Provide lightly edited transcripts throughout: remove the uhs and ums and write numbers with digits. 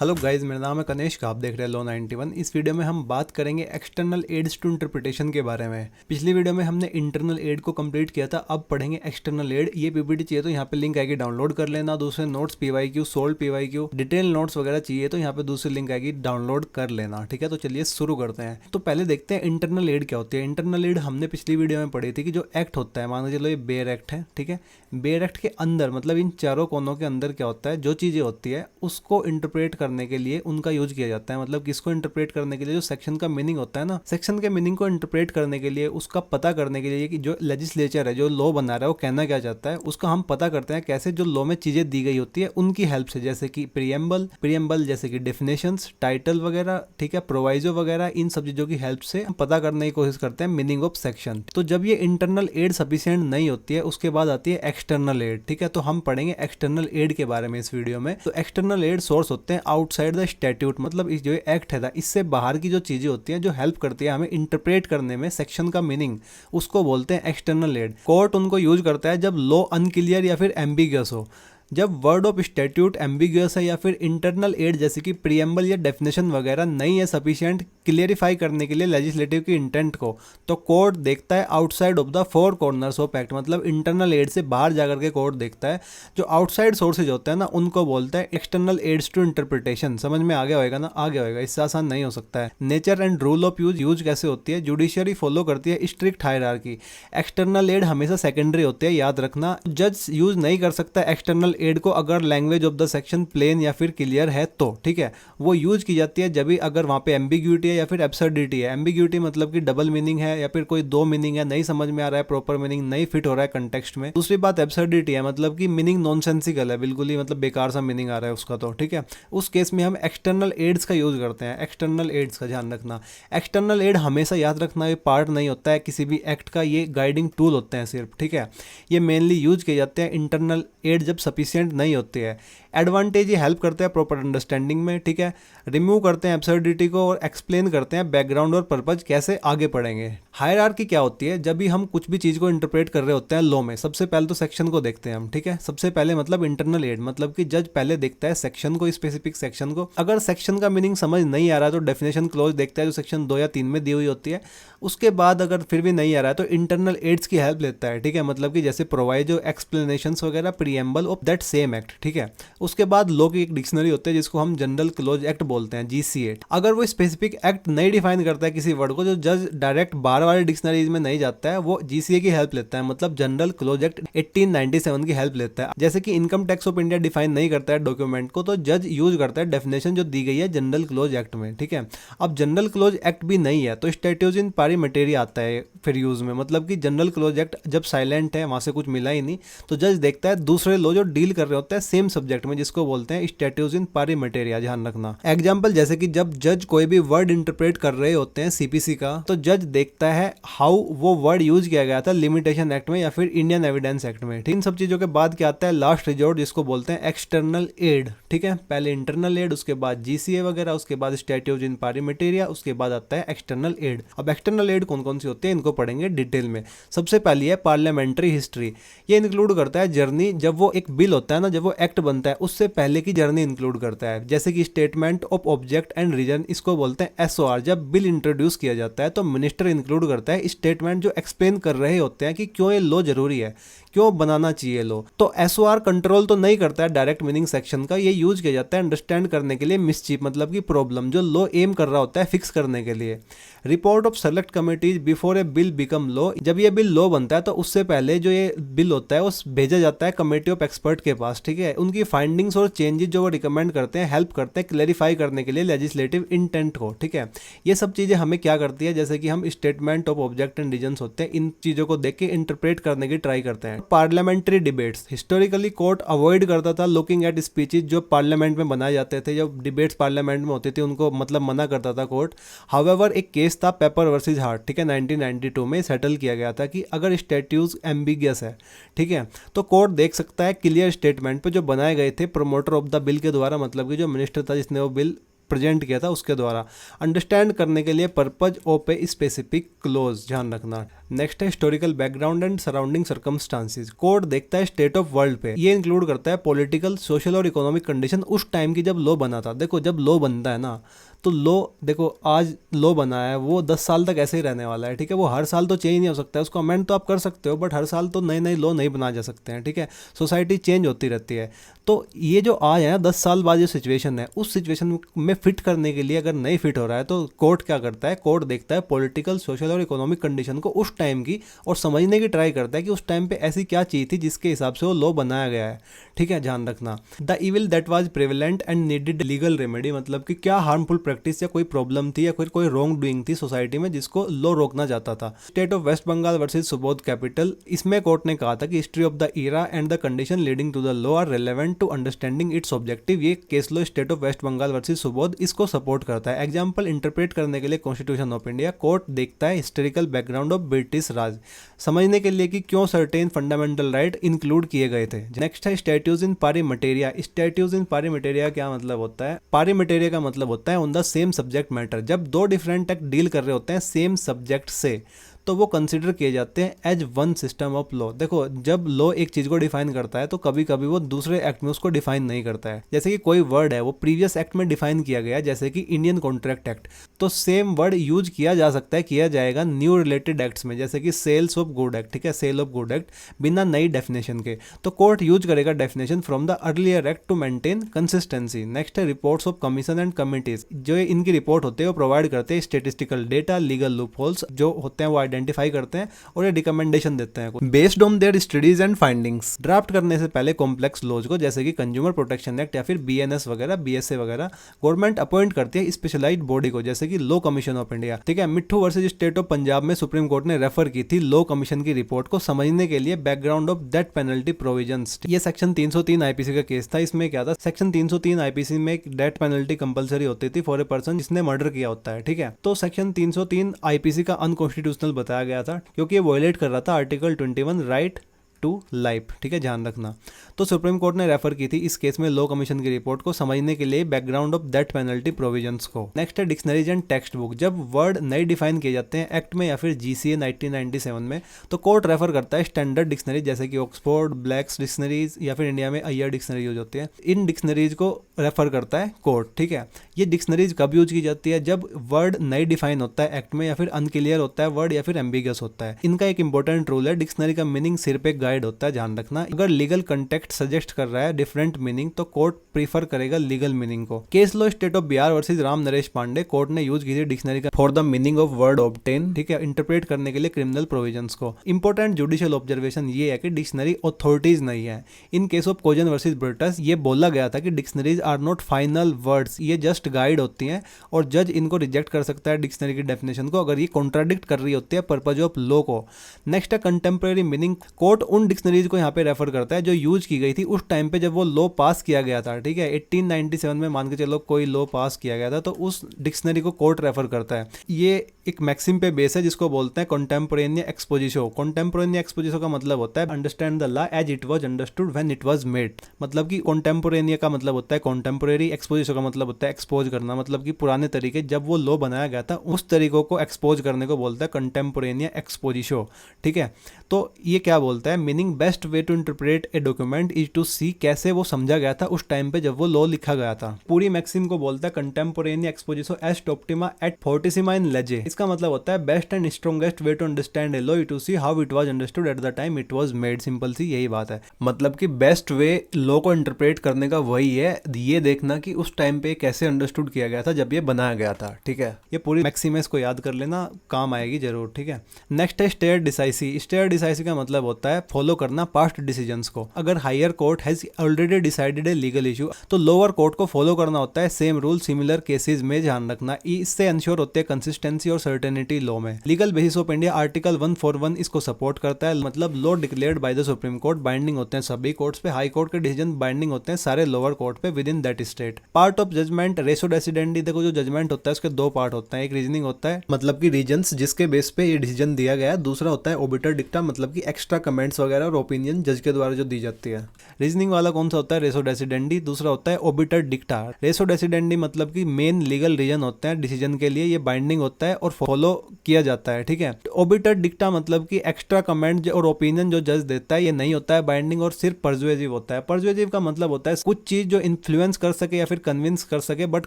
Hello guys, मेरा नाम है कनेश का। आप देख रहे हैं लॉ 91। इस वीडियो में हम बात करेंगे एक्सटर्नल एड्स टू इंटरप्रिटेशन के बारे में। पिछली वीडियो में हमने इंटरनल एड को कंप्लीट किया था, अब पढ़ेंगे एक्सटर्नल एड। ये पीपीटी चाहिए तो यहाँ पे लिंक आएगी, डाउनलोड कर लेना। दूसरे notes PYQ, sold PYQ, detail notes वगैरह चाहिए तो यहाँ पे दूसरी लिंक आएगी, डाउनलोड कर लेना। ठीक है, तो चलिए शुरू करते हैं। तो पहले देखते हैं इंटरनल एड क्या होती है। इंटरनल एड हमने पिछली वीडियो में पढ़ी थी कि जो एक्ट होता है, मान के चलो ये बेयर एक्ट है, ठीक है। बेयर एक्ट के अंदर मतलब इन चारों कोनों के अंदर क्या होता है, जो चीज़ें होती है उसको इंटरप्रेट करने के लिए उनका यूज किया जाता है। मतलब किसको इंटरप्रेट करने के लिए, जो सेक्शन का मीनिंग होता है ना, सेक्शन के मीनिंग को इंटरप्रेट करने के लिए, उसका पता करने के लिए कि जो लेजिस्लेचर है, जो लॉ बना रहा है, वो कहना क्या चाहता है, उसका हम पता करते हैं कैसे। जो लॉ में चीजें दी गई होती है उनकी हेल्प से, जैसे कि प्रियम्बल जैसे कि डेफिनेशंस, टाइटल वगैरह, ठीक है, प्रोवाइजो वगैरह, इन सब चीजों की हेल्प से हम पता करने की कोशिश करते हैं मीनिंग ऑफ सेक्शन। तो जब ये इंटरनल एड सफिशिएंट नहीं होती है, उसके बाद आती है एक्सटर्नल एड। ठीक है, तो हम पढ़ेंगे एक्सटर्नल एड के बारे में इस वीडियो में। तो एक्सटर्नल एड सोर्स होते हैं आउटसाइड द स्टैट्यूट, मतलब इस जो एक्ट है इससे बाहर की जो चीजें होती हैं जो हेल्प करती है हमें इंटरप्रेट करने में सेक्शन का मीनिंग, उसको बोलते हैं एक्सटर्नल एड। कोर्ट उनको यूज करता है जब लॉ अनक्लियर या फिर एम्बिगियस हो, जब वर्ड ऑफ स्टैट्यूट एम्बिगियस है, या फिर इंटरनल एड जैसे कि प्रियम्बल या डेफिनेशन वगैरह नहीं है सफिशिएंट क्लियरिफाई करने के लिए लेजिस्लेटिव की इंटेंट को, तो कोर्ट देखता है outside of the four corners of act. मतलब इंटरनल एड से बाहर जाकर के कोर्ट देखता है, जो आउटसाइड सोर्सेज होते हैं ना, उनको बोलता है एक्सटर्नल एड्स टू इंटरप्रिटेशन। समझ में आ गया होगा ना? आ गया होगा, इससे आसान नहीं हो सकता है। Nature and rule of use कैसे होती है, जुडिशियरी फॉलो करती है स्ट्रिक्ट हायरार्की। एक्सटर्नल एड हमेशा सेकेंडरी होते हैं, याद रखना। जज यूज नहीं कर सकता एक्सटर्नल एड को अगर language of the section plain या फिर क्लियर है तो, ठीक है। वो यूज की जाती है जब भी अगर वहां पे एम्बिग्यूटी है या फिर एब्सर्डिटी है। एम्बिग्यूटी मतलब कि डबल मीनिंग है या फिर कोई दो मीनिंग है, नहीं समझ में आ रहा है, प्रॉपर मीनिंग नहीं फिट हो रहा है कंटेक्स्ट में। दूसरी बात एब्सर्डिटी है, मतलब कि मीनिंग नॉनसेंसिकल है, बिल्कुल ही मतलब बेकार सा मीनिंग आ रहा है उसका, तो ठीक है। उस केस में हम एक्सटर्नल एड्स का यूज करते हैं। एक्सटर्नल एड्स का ध्यान रखना। एक्सटर्नल एड हमेशा याद रखना ये पार्ट नहीं होता है किसी भी एक्ट का, ये गाइडिंग टूल होते हैं सिर्फ, ठीक है। ये मेनली यूज किए जाते हैं इंटरनल एड जब सफिशिएंट नहीं होती है। एडवांटेज ये हेल्प करते हैं प्रॉपर अंडरस्टैंडिंग में, ठीक है। रिमूव करते हैं एब्सर्डिटी को और एक्सप्लेन करते हैं बैकग्राउंड और पर्पज कैसे आगे पढ़ेंगे। हायरार्की क्या होती है, जब भी हम कुछ भी चीज को इंटरप्रेट कर रहे होते हैं लॉ में, सबसे पहले तो सेक्शन को देखते हैं हम, ठीक है। सबसे पहले मतलब इंटरनल एड मतलब कि जज पहले देखता है सेक्शन को, स्पेसिफिक सेक्शन को। अगर सेक्शन का मीनिंग समझ नहीं आ रहा तो डेफिनेशन क्लॉज देखता है जो सेक्शन 2 या 3 में दी हुई होती है। उसके बाद अगर फिर भी नहीं आ रहा है तो इंटरनल एड्स की हेल्प लेता है, ठीक है। मतलब कि जैसे प्रोवाइजो, एक्सप्लेनेशंस वगैरह, preamble of that same act, ठीक है। उसके बाद लॉ की एक डिक्शनरी होती है जिसको हम जनरल क्लोज एक्ट बोलते हैं, GC8। अगर वो स्पेसिफिक एक्ट नहीं डिफाइन करता है किसी वर्ड को, जो जज डायरेक्ट बार वाले डिक्शनरीज में नहीं जाता है, वो GCA की हेल्प लेता है, मतलब जनरल क्लोज एक्ट 1897 की हेल्प लेता है। जैसे कि income tax of India define नहीं करता है डॉक्यूमेंट को, तो जज यूज करता है डेफिनेशन जो दी गई है जनरल क्लोज एक्ट में, ठीक है। अब जनरल क्लोज एक्ट भी नहीं है तो स्टैट्यूज इन पारी मटेरिया आता है फिर यूज में। मतलब कि जनरल क्लोज एक्ट जब साइलेंट है, वहां से कुछ मिला ही नहीं, तो जज देखता है दूसरे लॉ जो डील कर रहे होते हैं सेम सब्जेक्ट में, जिसको बोलते हैं स्टैट्यूज इन पारी मटेरिया, ध्यान रखना। एग्जांपल जैसे कि जब जज कोई भी वर्ड इंटरप्रेट कर रहे होते हैं CPC का, तो जज देखता है हाउ वो वर्ड यूज किया गया था लिमिटेशन एक्ट में या फिर इंडियन एविडेंस एक्ट में। इन सब चीजों के बाद क्या आता है, लास्ट रिजोर्ट, जिसको बोलते हैं एक्सटर्नल एड, ठीक है। पहले इंटरनल एड, उसके बाद GCA वगैरह, उसके बाद स्टैट्यूज इन पारी मटेरिया, उसके बाद आता है एक्सटर्नल एड। अब एक्सटर्नल एड कौन कौन सी होती है इनको पढ़ेंगे डिटेल में। सबसे पहली है पार्लियामेंट्री हिस्ट्री। ये इंक्लूड करता है जर्नी, जब वो एक बिल होता है ना, जब वो एक्ट बनता है उससे पहले की जर्नी इंक्लूड करता है। जैसे कि statement of object and reason, इसको बोलते हैं SOR। जब बिल इंट्रोड्यूस किया जाता है तो मिनिस्टर इंक्लूड करता है स्टेटमेंट जो एक्सप्लेन कर रहे होते हैं कि क्यों ये लॉ जरूरी है, क्यों बनाना चाहिए लॉ। तो SOR कंट्रोल तो नहीं करता है डायरेक्ट मीनिंग सेक्शन का, ये यूज किया जाता है अंडरस्टैंड करने के लिए मिसचीफ, मतलब कि प्रॉब्लम जो लॉ एम कर रहा होता है फिक्स करने के लिए। Report of select committees before A bill become law, जब ये बिल लॉ बनता है तो उससे पहले जो ये बिल होता है वो भेजा जाता है कमेटी ऑफ एक्सपर्ट के पास, ठीक है। उनकी फाइंडिंग्स और चेंजेस जो वो रिकमेंड करते हैं, हेल्प करते हैं क्लैरिफाई करने के लिए लेजिस्लेटिव इंटेंट को, ठीक है। ये सब चीजें हमें क्या करती है, जैसे कि हम statement of object and reasons होते हैं, इन चीजों को देख के इंटरप्रेट करने की ट्राई करते हैं। Parliamentary debates, historically court avoid करता था लुकिंग एट स्पीचेज जो पार्लियामेंट में बनाए जाते थे। जब डिबेट्स पार्लियामेंट में होती थी उनको मतलब मना करता था कोर्ट। हाउएवर एक केस था पेपर वर्सेज हार्ट, ठीक है, 1992 में सेटल किया गया था कि अगर स्टैट्यूज एम्बिगियस है, ठीक है, तो कोर्ट देख सकता है क्लियर स्टेटमेंट पे जो बनाए गए थे प्रमोटर ऑफ द बिल के द्वारा, मतलब कि जो मिनिस्टर था जिसने वो बिल प्रेजेंट किया था उसके द्वारा, अंडरस्टैंड करने के लिए purpose of a specific close, ध्यान रखना। नेक्स्ट है historical background and surrounding circumstances. Court देखता है स्टेट ऑफ वर्ल्ड पे, ये इंक्लूड करता है पॉलिटिकल, सोशल और इकोनॉमिक कंडीशन उस टाइम की जब लॉ बना था। देखो जब लॉ बनता है ना, तो लॉ देखो आज लॉ बना है वो 10 साल तक ऐसे ही रहने वाला है, ठीक है। वो हर साल तो चेंज नहीं हो सकता है, उसको अमेंड तो आप कर सकते हो, बट हर साल तो नए नए लॉ नहीं बना जा सकते हैं, ठीक है। सोसाइटी चेंज होती रहती है। तो ये जो आज है ना 10 साल बाद जो सिचुएशन है, उस सिचुएशन में फिट करने के लिए अगर नहीं फिट हो रहा है तो कोर्ट क्या करता है, कोर्ट देखता है पॉलिटिकल, सोशल और इकोनॉमिक कंडीशन को उस टाइम की और समझने की ट्राई करता है कि उस टाइम पे ऐसी क्या चीज़ थी जिसके हिसाब से वो लॉ बनाया गया है, ठीक है। ध्यान रखना, the evil that was prevalent and needed legal remedy, मतलब कि क्या हार्मफुल प्रैक्टिस या कोई प्रॉब्लम थी या फिर कोई रॉन्ग डूइंग थी सोसाइटी में जिसको लॉ रोकना चाहता था। State of West Bengal versus Subodh कैपिटल, इसमें कोर्ट ने कहा था कि history of the era and the condition leading to the law are relevant to understanding its objective. ये case law state of West Bengal versus Subodh इसको सपोर्ट करता है। एग्जाम्पल इंटरप्रेट करने के लिए कॉन्स्टिट्यूशन ऑफ इंडिया, कोर्ट देखता है हिस्टोरिकल बैकग्राउंड ऑफ ब्रिटिश राज, समझने के लिए कि क्यों सर्टेन फंडामेंटल राइट इंक्लूड किए गए थे। नेक्स्ट है स्टैट्यूज इन पारी मटेरिया। स्टैट्यूज इन पारी मटेरिया क्या मतलब होता है? पारी मटेरिया का मतलब होता है on the same subject matter. जब दो डिफरेंट एक्ट डील कर रहे होते हैं सेम सब्जेक्ट से, तो वो कंसिडर किए जाते हैं as one system of law. देखो जब लॉ एक चीज को डिफाइन करता है तो कभी कभी वो दूसरे एक्ट में उसको डिफाइन नहीं करता है। जैसे कि कोई वर्ड है वो प्रीवियस एक्ट में डिफाइन किया गया, जैसे कि इंडियन कॉन्ट्रैक्ट एक्ट, तो सेम वर्ड यूज किया जा सकता है, किया जाएगा न्यू रिलेटेड एक्ट्स में, जैसे कि सेल्स ऑफ गुड एक्ट, ठीक है, सेल ऑफ गुड एक्ट, बिना नई डेफिनेशन के। तो कोर्ट यूज करेगा definition from the earlier act to maintain consistency. Next है reports of commission and committees. जो इनकी रिपोर्ट होते हैं वो प्रोवाइड करते हैं statistical data, legal loopholes जो होते हैं वो आइडेंटिफाई करते हैं और ये रिकमेंडेशन देते हैं based on their studies and findings. Draft करने से पहले कॉम्प्लेक्स लॉज को, जैसे कि कंज्यूमर प्रोटेक्शन एक्ट या फिर बीएनएस वगैरह, बीएसए वगैरह, गवर्नमेंट अपॉइंट करती है स्पेशलाइज्ड बॉडी को, जैसे कि लॉ कमीशन ऑफ इंडिया, ठीक है। मिट्ठू वर्सेज स्टेट ऑफ पंजाब में सुप्रीम कोर्ट ने रेफर की थी लॉ कमीशन की रिपोर्ट को समझने के लिए background of death penalty provisions. ये सेक्शन 303 आईपीसी का केस था। इसमें क्या था, सेक्शन 303 आईपीसी में एक डेथ पेनल्टी कंपलसरी होती थी फॉर ए पर्सन जिसने मर्डर किया होता है, ठीक है। तो सेक्शन 303 आईपीसी का अनकॉन्स्टिट्यूशनल बताया गया था क्योंकि ये वायलेट कर रहा था आर्टिकल 21 राइट टू लाइफ, ठीक है, ध्यान रखना। तो सुप्रीम कोर्ट ने रेफर की थी इस केस में लॉ कमीशन की रिपोर्ट को समझने के लिए background of death penalty provisions को। नेक्स्ट है डिक्शनरीज एंड टेक्स्ट बुक। जब वर्ड नए डिफाइन किए जाते हैं एक्ट में या फिर जीसीए 1997 में, तो कोर्ट रेफर करता है स्टैंडर्ड डिक्शनरी, जैसे कि ऑक्सफोर्ड, ब्लैक्स डिक्शनरीज या फिर इंडिया में अय्यर डिक्शनरी यूज होती है। इन डिक्शनरीज को रेफर करता है कोर्ट, ठीक है। ये डिक्शनरीज कब यूज की जाती है, जब वर्ड नई डिफाइन होता है एक्ट में या फिर अनक्लियर होता है वर्ड या फिर एम्बिगस होता है। इनका एक इंपॉर्टेंट रूल है, डिक्शनरी का मीनिंग सिर्फ एक गाइड होता है, ध्यान रखना। अगर लीगल कंटेक्स्ट सजेस्ट कर रहा है डिफरेंट मीनिंग तो कोर्ट प्रीफर करेगा लीगल मीनिंग को। Case law state of Bihar versus Ram Naresh Pandey, court ने यूज की थी डिक्शनरी का for the meaning of word obtain, ठीक है, इंटरप्रेट करने के लिए क्रिमिनल प्रोविजंस को। इंपॉर्टेंट जुडिशियल ऑब्जर्वेशन ये है कि डिक्शनरी अथॉरिटीज नहीं है। In case of Cozens versus Brutus ये बोला गया था कि dictionaries are not final words, ये जस्ट गाइड होती हैं और जज इनको रिजेक्ट कर सकता है डिक्शनरी की डेफिनेशन को अगर ये कॉन्ट्राडिक्ट कर रही होती है पर्पज ऑफ लॉ को। नेक्स्ट है कंटेम्प्रेरी मीनिंग। कोर्ट उन डिक्शनरीज को यहाँ पे रेफर करता है जो यूज की गई थी उस टाइम पे जब वो लॉ पास किया गया था, ठीक है। 1897 में मान के चलो कोई लॉ पास किया गया था तो उस डिक्शनरी को कोर्ट रेफर करता है। ये एक मैक्सिम पे बेस है जिसको बोलते हैं कॉन्टेम्पोरेनियस एक्सपोजिशो। कॉन्टेम्पोरेनियस एक्सपोजिशो का मतलब होता है understand the law as it was understood when it was made. मतलब कि कॉन्टेम्पोरेनियस का मतलब होता है कॉन्टेम्पोरेरी, एक्सपोजिशो का मतलब होता है एक्सपोज करना, मतलब कि पुराने तरीके जब वो लॉ बनाया गया था उस तरीकों को एक्सपोज करने को बोलता है कॉन्टेम्पोरेनियस एक्सपोजिशो, ठीक है। तो ये क्या बोलता है, meaning best way to interpret a document is to see, कैसे वो समझा गया था उस टाइम पे जब वो लॉ लिखा गया था। पूरी मैक्सिम को बोलता है कंटेम्पोरेनियस एक्सपोजिशो एस्ट ऑप्टिमा एट फोर्टिसिमा इन लेजे। इसका मतलब होता है best and strongest way to understand a law to see how it was understood at the time it was made. Simple सी यही बात है, मतलब कि बेस्ट वे लॉ को इंटरप्रेट करने का वही है, ये देखना कि उस टाइम पे कैसे अंडरस्टूड किया गया था जब ये बनाया गया था, ठीक है। ये पूरी मैक्सिम है, इसको याद कर लेना, काम आएगी जरूर, ठीक है। नेक्स्ट है स्टेयर डिसाइसी। स्टेयर डिसाइसी का मतलब होता है फॉलो करना पास्ट डिसीजंस को। अगर higher court has already decided a legal issue तो लोअर कोर्ट को फॉलो करना होता है सेम रूल सिमिलर केसेस में, ध्यान रखना। इससे इंश्योर होते हैं कंसिस्टेंसी और सर्टेनिटी लॉ में। Legal basis of India article 141 इसको सपोर्ट करता है, मतलब law declared by the supreme court binding होते हैं सभी कोर्ट्स पे, हाई कोर्ट के डिसीजन बाइंडिंग होते हैं सारे लोअर कोर्ट पे within that state. Part of judgement ratio decidendi. देखो जो जजमेंट होता है उसके दो पार्ट होते हैं, एक रीजनिंग होता है मतलब कि रीजंस जिसके बेस पे ये डिसीजन दिया गया है, दूसरा होता है ओबिटर डिक्टा मतलब कि एक्स्ट्रा कमेंट्स वगैरह वगैरह और ओपिनियन जज के द्वारा जो दी जाती है। रीजनिंग वाला कौन सा होता है? Resso decidendi. दूसरा होता है ओबिटर डिक्टा। रेसो डेसिडेंडी मतलब कि मेन लीगल रीजन होते हैं डिसीजन के लिए, ये बाइंडिंग होता है और फॉलो किया जाता है, ठीक है। ओबिटर डिक्टा मतलब कि एक्स्ट्रा कमेंट और ओपिनियन जो जज देता है ये नहीं होता है बाइंडिंग और सिर्फ परसुएसिव होता है। परसुएसिव का मतलब होता है कुछ चीज जो इन्फ्लुएंस कर सके या फिर कन्विंस कर सके बट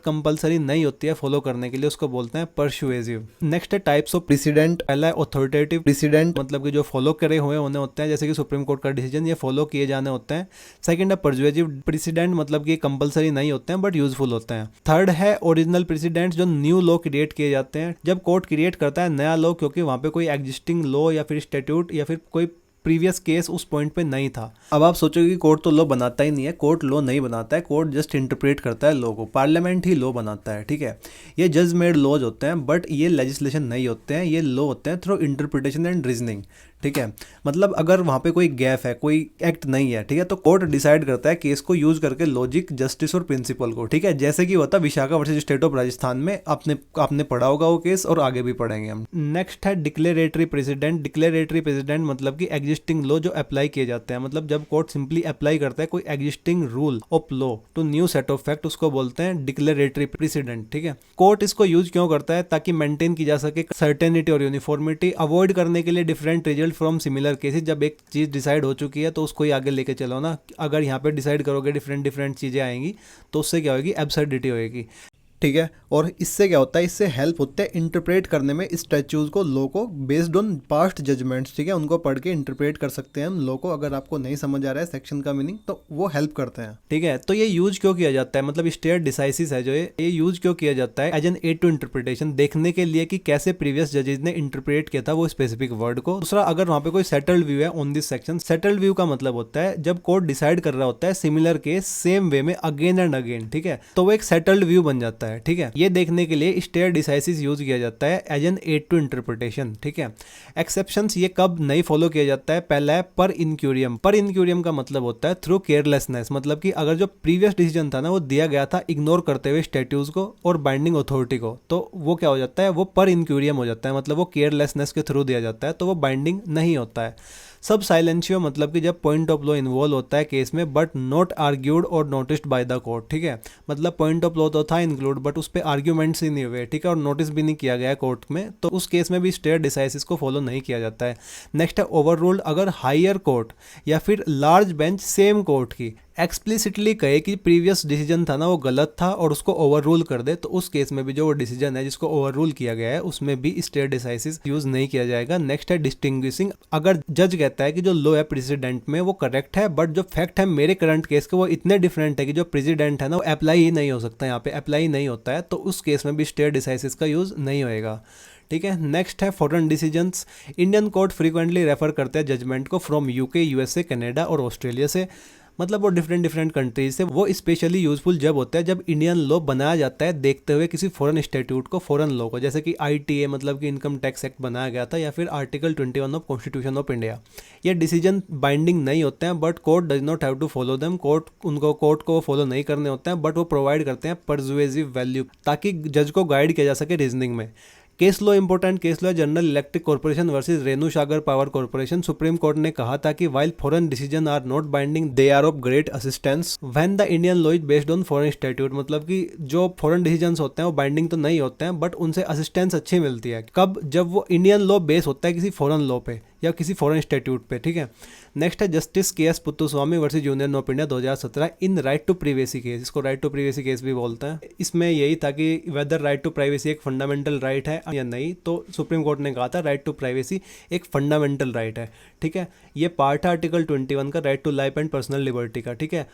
कंपलसरी नहीं होती है फॉलो करने के लिए, उसको बोलते हैं परसुएसिव। नेक्स्ट है टाइप्स ऑफ प्रेसिडेंट। पहला है ऑथोरिटेटिव प्रेसिडेंट, मतलब कि जो फॉलो करे हुए होने होते हैं, जैसे कि सुप्रीम कोर्ट का डिसीजन ये फॉलो किए जाने होते हैं। सेकंड है परसुएसिव प्रेसिडेंट, मतलब कि कंपलसरी नहीं होते हैं बट यूजफुल होते हैं। थर्ड है ओरिजिनल प्रेसिडेंट, जो न्यू लॉ क्रिएट किए जाते हैं। जब कोर्ट क्रिएट करता है नया लॉ, क्योंकि वहां पे कोई एग्जिस्टिंग लॉ या फिर स्टैट्यूट या फिर कोई प्रीवियस केस उस पॉइंट पे नहीं था। अब आप सोचोगे कि कोर्ट तो लॉ बनाता ही नहीं है। कोर्ट लॉ नहीं बनाता है, कोर्ट जस्ट इंटरप्रेट करता है लॉ को। पार्लियामेंट ही लॉ बनाता है, ठीक है। ये जज मेड लॉज होते हैं बट ये लेजिस्लेशन नहीं होते हैं, ये लॉ होते हैं थ्रू इंटरप्रिटेशन एंड रीजनिंग, ठीक है। मतलब अगर वहाँ पे कोई गैप है, कोई एक्ट नहीं है, ठीक है, तो कोर्ट डिसाइड करता है केस को यूज करके लॉजिक, जस्टिस और प्रिंसिपल को, ठीक है। जैसे कि होता Vishakha versus state of Rajasthan में, आपने पढ़ा होगा वो केस और आगे भी पढ़ेंगे हम। नेक्स्ट है डिक्लेरेटरी प्रेसिडेंट। डिक्लेरेटरी प्रेसिडेंट मतलब कि एग्जिस्टिंग लॉ जो अप्लाई किए जाते हैं, मतलब जब कोर्ट सिंपली अप्लाई करता है कोई existing rule of law to new set of fact, उसको बोलते हैं डिक्लेरेटरी प्रेसिडेंट, ठीक है। कोर्ट इसको यूज क्यों करता है? ताकि मेंटेन की जा सके सर्टेनिटी और यूनिफॉर्मिटी, अवॉइड करने के लिए different result from similar cases. जब एक चीज डिसाइड हो चुकी है तो उसको ही आगे लेके चलो ना। अगर यहाँ पे डिसाइड करोगे डिफरेंट चीजें आएंगी तो उससे क्या होगी? एब्सर्डिटी होगी, ठीक है। और इससे क्या होता है? इससे हेल्प होता है इंटरप्रेट करने में स्टैट्यूज को, लॉ को, बेस्ड ऑन पास्ट जजमेंट्स, ठीक है। उनको पढ़ के इंटरप्रेट कर सकते हैं हम लॉ को। अगर आपको नहीं समझ आ रहा है सेक्शन का मीनिंग तो वो हेल्प करते हैं, ठीक है। तो ये यूज क्यों किया जाता है? मतलब स्टेयर डिसाइसिस है जो ये यूज क्यों किया जाता है? As an aid to interpretation, देखने के लिए कि कैसे प्रीवियस जजेस ने इंटरप्रेट किया था वो स्पेसिफिक वर्ड को। दूसरा, अगर वहां पे कोई सेटल्ड व्यू है on this section, settled view का मतलब होता है जब कोर्ट डिसाइड कर रहा होता है सिमिलर केस सेम वे में अगेन एंड अगेन, ठीक है, तो वो एक सेटल्ड व्यू बन जाता है, ठीक है। ये देखने के लिए स्टेयर डिसाइसिस यूज किया जाता है as an aid to interpretation, ठीक है। एक्सेप्शंस ये कब नहीं फॉलो किया जाता है? पहला है पर इनक्यूरियम। पर इनक्यूरियम का मतलब होता है थ्रू केयरलेसनेस, मतलब कि अगर जो प्रीवियस डिसीजन था ना वो दिया गया था इग्नोर करते हुए स्टैट्यूज को और बाइंडिंग अथॉरिटी को, तो वो क्या हो जाता है? वो पर इनक्यूरियम हो जाता है, मतलब वो केयरलेसनेस के थ्रू दिया जाता है, तो वो बाइंडिंग नहीं होता है। सब साइलेंशियो मतलब कि जब पॉइंट ऑफ लॉ इन्वॉल्व होता है केस में बट नॉट आर्ग्यूड और नोटिस्ड बाय द कोर्ट, ठीक है। मतलब पॉइंट ऑफ लॉ तो था इंक्लूड बट उस पर आर्ग्यूमेंट्स ही नहीं हुए, ठीक है, और नोटिस भी नहीं किया गया कोर्ट में, तो उस केस में भी स्टेयर डिसाइसिस को फॉलो नहीं किया जाता है। नेक्स्ट है ओवर रूल्ड। अगर हायर कोर्ट या फिर लार्ज बेंच सेम कोर्ट की एक्सप्लिसिटली कहे कि प्रीवियस डिसीजन था ना वो गलत था और उसको ओवर रूल कर दे, तो उस केस में भी जो वो डिसीजन है जिसको ओवर रूल किया गया है उसमें भी स्टेयर डिसाइसिस यूज नहीं किया जाएगा। नेक्स्ट है डिस्टिंग्विशिंग। अगर जज कहता है कि जो लॉ है प्रेसिडेंट में वो करेक्ट है बट जो फैक्ट है मेरे करंट केस के वो इतने डिफरेंट है कि जो प्रेसिडेंट है ना वो अप्लाई ही नहीं हो सकता, यहाँ पे अप्लाई ही नहीं होता है, तो उस केस में भी स्टेयर डिसाइसिस का यूज नहीं होएगा, ठीक है। नेक्स्ट है foreign decisions. Indian court frequently refer करते हैं जजमेंट को फ्रॉम यूके, यूएसए, कनाडा और ऑस्ट्रेलिया से, मतलब वो डिफरेंट कंट्रीज से। वो स्पेशली यूजफुल जब होता है जब इंडियन लॉ बनाया जाता है देखते हुए किसी फॉरेन स्टैट्यूट को, फॉरेन लॉ को, जैसे कि आईटीए मतलब कि इनकम टैक्स एक्ट बनाया गया था या फिर article 21 of constitution of India. ये डिसीजन बाइंडिंग नहीं होते हैं but court does not have to follow them. Court को वो फॉलो नहीं करने होते हैं बट वो प्रोवाइड करते हैं परसुएसिव वैल्यू ताकि जज को गाइड किया जा सके रीजनिंग में। Case law important case law General Electric Corporation versus Renusagar power corporation. Supreme court ने कहा था कि while foreign decision are not binding they are of great assistance when the Indian law is based on foreign statute. मतलब कि जो foreign decisions होते हैं वो बाइंडिंग तो नहीं होते हैं बट उनसे असिस्टेंस अच्छी मिलती है। कब? जब वो इंडियन लॉ बेस होता है किसी फॉरेन लॉ पे या किसी फॉरेन स्टैट्यूट पे, ठीक है। नेक्स्ट है justice K S. Puttaswamy versus union of India 2017 in right to privacy case. इसको राइट टू प्राइवेसी केस भी बोलते हैं। इसमें यही था कि वेदर राइट टू प्राइवेसी एक फंडामेंटल राइट है या नहीं, तो सुप्रीम कोर्ट ने कहा था राइट टू प्राइवेसी एक फंडामेंटल राइट है, ठीक है। ये पार्ट है आर्टिकल 21 का, right to life and personal liberty का, ठीक है।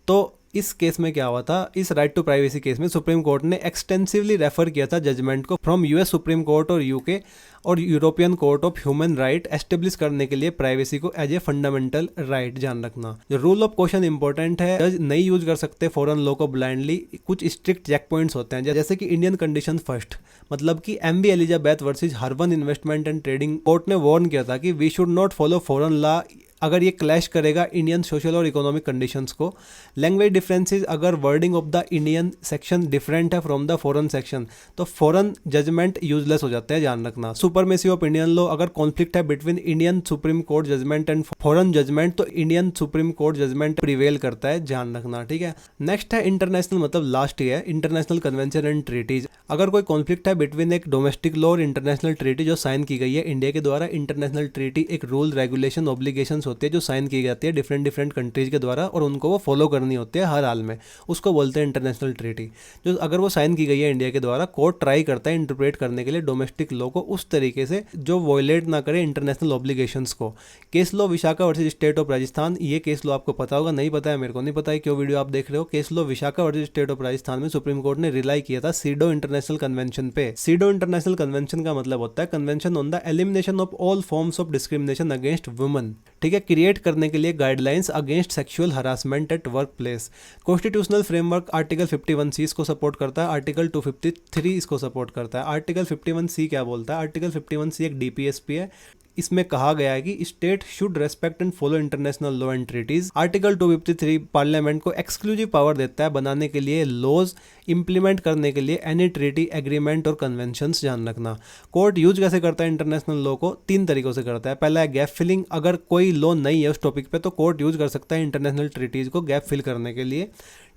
तो इस केस में क्या हुआ था? इस राइट टू प्राइवेसी केस में सुप्रीम कोर्ट ने एक्सटेंसिवली रेफर किया था जजमेंट को फ्रॉम यूएस सुप्रीम कोर्ट और यूके और European court of human right establish करने के लिए प्राइवेसी को एज ए फंडामेंटल राइट। जान रखना जो रूल ऑफ क्वेश्चन इंपॉर्टेंट है, जज नहीं यूज कर सकते फॉरेन लॉ को ब्लाइंडली। कुछ स्ट्रिक्ट चेक पॉइंट्स होते हैं जैसे कि इंडियन कंडीशन फर्स्ट, मतलब कि M B Elizabeth versus Harwan investment and trading. Court ने वार्न किया था कि we should not follow foreign law अगर ये क्लैश करेगा इंडियन सोशल और इकोनॉमिक कंडीशंस को। लैंग्वेज डिफरेंसेस, अगर wording of the Indian section different है फ्रॉम द फॉरेन सेक्शन तो फॉरेन जजमेंट यूजलेस हो जाता है, ध्यान रखना। सुपरमेसी ऑफ इंडियन लॉ, अगर कॉन्फ्लिक्ट है between Indian supreme court judgment and foreign judgment तो Indian supreme court judgment prevail करता है, ध्यान रखना, ठीक है। नेक्स्ट है इंटरनेशनल, मतलब लास्ट ही है इंटरनेशनल कन्वेंशन एंड ट्रीटीज। अगर कोई कॉन्फ्लिक्ट है बिटवीन एक डोमेस्टिक लॉ और इंटरनेशनल ट्रीटी जो साइन की गई है इंडिया के द्वारा, इंटरनेशनल ट्रीटी एक रूल रेगुलेशन ऑब्लिगेशंस होती है जो साइन की जाती है डिफरेंट कंट्रीज के द्वारा और उनको वो फॉलो करनी होती है हर हाल में, उसको बोलते हैं इंटरनेशनल ट्रीटी। जो अगर वो साइन की गई है इंडिया के द्वारा, कोर्ट ट्राई करता है इंटरप्रेट करने के लिए डोमेस्टिक लॉ को उस तरीके से जो वॉयलेट ना करे इंटरनेशनल ऑब्लिगेशंस को। Case law Vishakha versus state of Rajasthan, ये केस लॉ आपको पता होगा, नहीं पता है मेरे को नहीं पता है क्यों वीडियो आप देख रहे हो। Case law Vishakha versus state of Rajasthan में सुप्रीम कोर्ट ने रिलाई किया था सीडो इंटरनेशनल कन्वेंशन पे। सीडो इंटरनेशनल कन्वेंशन का मतलब होता है convention on the elimination of all forms of discrimination against women, ठीक है, क्रिएट करने के लिए guidelines against sexual harassment at work place. Constitutional framework article 51C इसको सपोर्ट करता है, आर्टिकल 253 इसको सपोर्ट करता है। आर्टिकल 51C क्या बोलता है? आर्टिकल 51C एक DPSP है, इसमें कहा गया है कि state should respect and follow international law and treaties. Article 253 parliament को एक्सक्लूसिव पावर देता है बनाने के लिए लॉज, इंप्लीमेंट करने के लिए एनी ट्रीटी, एग्रीमेंट और कन्वेंशंस, ध्यान रखना। कोर्ट यूज कैसे करता है इंटरनेशनल लॉ को? 3 तरीकों से करता है। पहला है गैप फिलिंग, अगर कोई लॉ नहीं है उस टॉपिक पे तो कोर्ट यूज कर सकता है इंटरनेशनल ट्रीटीज को गैप फिल करने के लिए,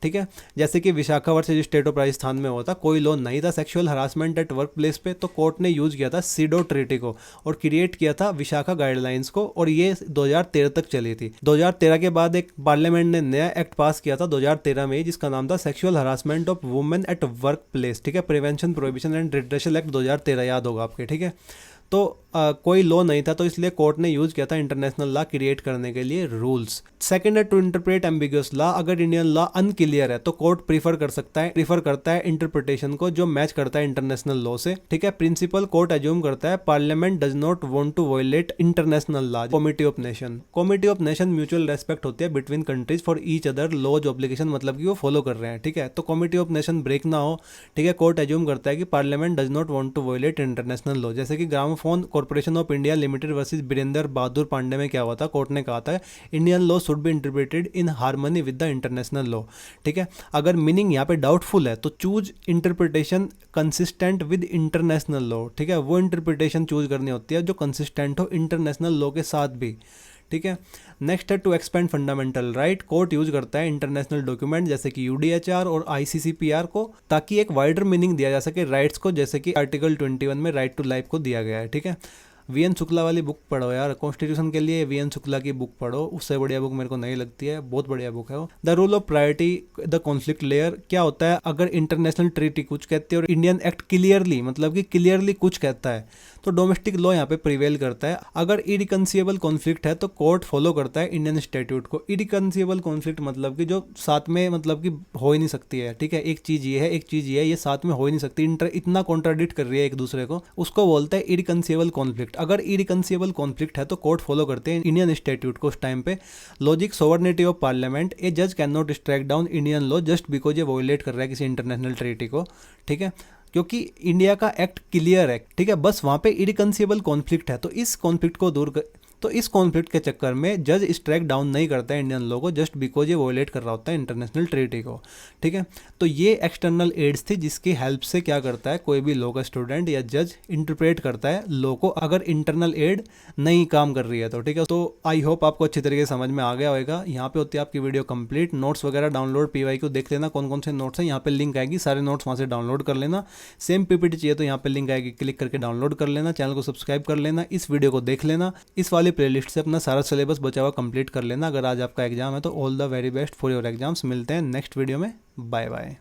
ठीक है। जैसे कि Vishakha versus state of Rajasthan में होता, कोई लॉ नहीं था sexual harassment at work place पे तो कोर्ट ने यूज किया था सीडो ट्रीटी को और क्रिएट किया था विशाखा गाइडलाइंस को, और ये 2013 तक चली थी। 2013 के बाद एक पार्लियामेंट ने नया एक्ट पास किया था 2013 में जिसका नाम था sexual harassment of women at work place, ठीक है, prevention prohibition and redressal act 2013, याद होगा आपके, ठीक है। तो कोई लॉ नहीं था तो इसलिए कोर्ट ने यूज किया था इंटरनेशनल लॉ क्रिएट करने के लिए रूल्स। सेकंड है टू इंटरप्रेट एम्बिगुअस लॉ, अगर इंडियन लॉ अनक्लियर है तो कोर्ट प्रीफर करता है इंटरप्रिटेशन को जो मैच करता है इंटरनेशनल लॉ से, ठीक है। प्रिंसिपल कोर्ट एज्यूम करता है parliament does not want to violate international law. Comity of nation mutual respect होती है between countries for each other laws obligation, मतलब कि वो फॉलो कर रहे हैं, ठीक है। तो कमिटी ऑफ नेशन ब्रेक ना हो, ठीक है, कोर्ट एज्यूम करता है कि parliament does not want to violate international law. जैसे कि gramophone corporation of India limited versus Birendra Bahadur Pandey में क्या हुआ था, कोर्ट ने कहा था Indian law should be interpreted in harmony with the international law, ठीक है। अगर मीनिंग यहाँ पे डाउटफुल है तो choose interpretation consistent with international law, ठीक है, वो इंटरप्रिटेशन चूज करनी होती है जो कंसिस्टेंट हो इंटरनेशनल लॉ के साथ भी, ठीक है। नेक्स्ट है to expand fundamental right, court use करता है इंटरनेशनल डॉक्यूमेंट जैसे कि UDHR और ICCPR को ताकि एक वाइडर मीनिंग दिया जा सके राइट्स को, जैसे कि आर्टिकल 21 में राइट टू लाइफ को दिया गया है, ठीक है। VN शुक्ला वाली बुक पढ़ो यार, कॉन्स्टिट्यूशन के लिए VN शुक्ला की बुक पढ़ो, उससे बढ़िया बुक मेरे को नहीं लगती है, बहुत बढ़िया बुक है वो। The rule of priority the conflict layer क्या होता है, अगर इंटरनेशनल ट्रीटी कुछ कहती है और इंडियन एक्ट क्लियरली, मतलब कि क्लियरली कुछ कहता है तो डोमेस्टिक लॉ यहाँ पे प्रिवेल करता है। अगर इरिकंसिएबल कॉन्फ्लिक्ट है तो कोर्ट फॉलो करता है इंडियन स्टैट्यूट को। इरिकंसिएबल कॉन्फ्लिक्ट मतलब कि जो साथ में, मतलब कि हो ही नहीं सकती है, ठीक है, एक चीज ये है, एक चीज ये है, ये साथ में हो ही नहीं सकती, इतना कॉन्ट्राडिक्ट कर रही है एक दूसरे को, उसको बोलता है इरिकंसिएबल कॉन्फ्लिक्ट। अगर इरिकंसिएबल कॉन्फ्लिक्ट है तो कोर्ट फॉलो करते हैं इंडियन स्टैट्यूट को उस टाइम पे। लॉजिक सोवर्निटी ऑफ पार्लियामेंट, ए जज can not strike down Indian law just because ये वॉयलेट कर रहा है किसी इंटरनेशनल ट्रीटी को, ठीक है, क्योंकि इंडिया का एक्ट क्लियर है, ठीक है, बस वहां पे इरिकंसिएबल कॉन्फ्लिक्ट है तो इस कॉन्फ्लिक्ट को दूर तो इस कॉन्फ्लिक्ट के चक्कर में जज स्ट्राइक डाउन नहीं करता है इंडियन लॉ को जस्ट बिकॉज ये वॉयलेट कर रहा होता है इंटरनेशनल ट्रीटी को, ठीक है। तो ये एक्सटर्नल एड्स थी जिसकी हेल्प से क्या करता है कोई भी लॉ का स्टूडेंट या जज इंटरप्रेट करता है लॉ को, अगर इंटरनल एड नहीं काम कर रही है तो, ठीक है। तो आई होप आपको अच्छी तरीके से समझ में आ गया होगा। यहाँ पे होती है आपकी वीडियो कंप्लीट, नोट्स वगैरह डाउनलोड PYQ देख लेना कौन कौन से नोट्स हैं, यहाँ पे लिंक आएगी, सारे नोट्स वहाँ से डाउनलोड कर लेना। सेम PPT चाहिए तो यहाँ पे लिंक आएगी, क्लिक करके डाउनलोड कर लेना, चैनल को सब्सक्राइब कर लेना, इस वीडियो को देख लेना, इस वाली प्लेलिस्ट से अपना सारा सिलेबस बचा हुआ कंप्लीट कर लेना। अगर आज आपका एग्जाम है तो all the very best for your exams. मिलते हैं नेक्स्ट वीडियो में, बाय बाय।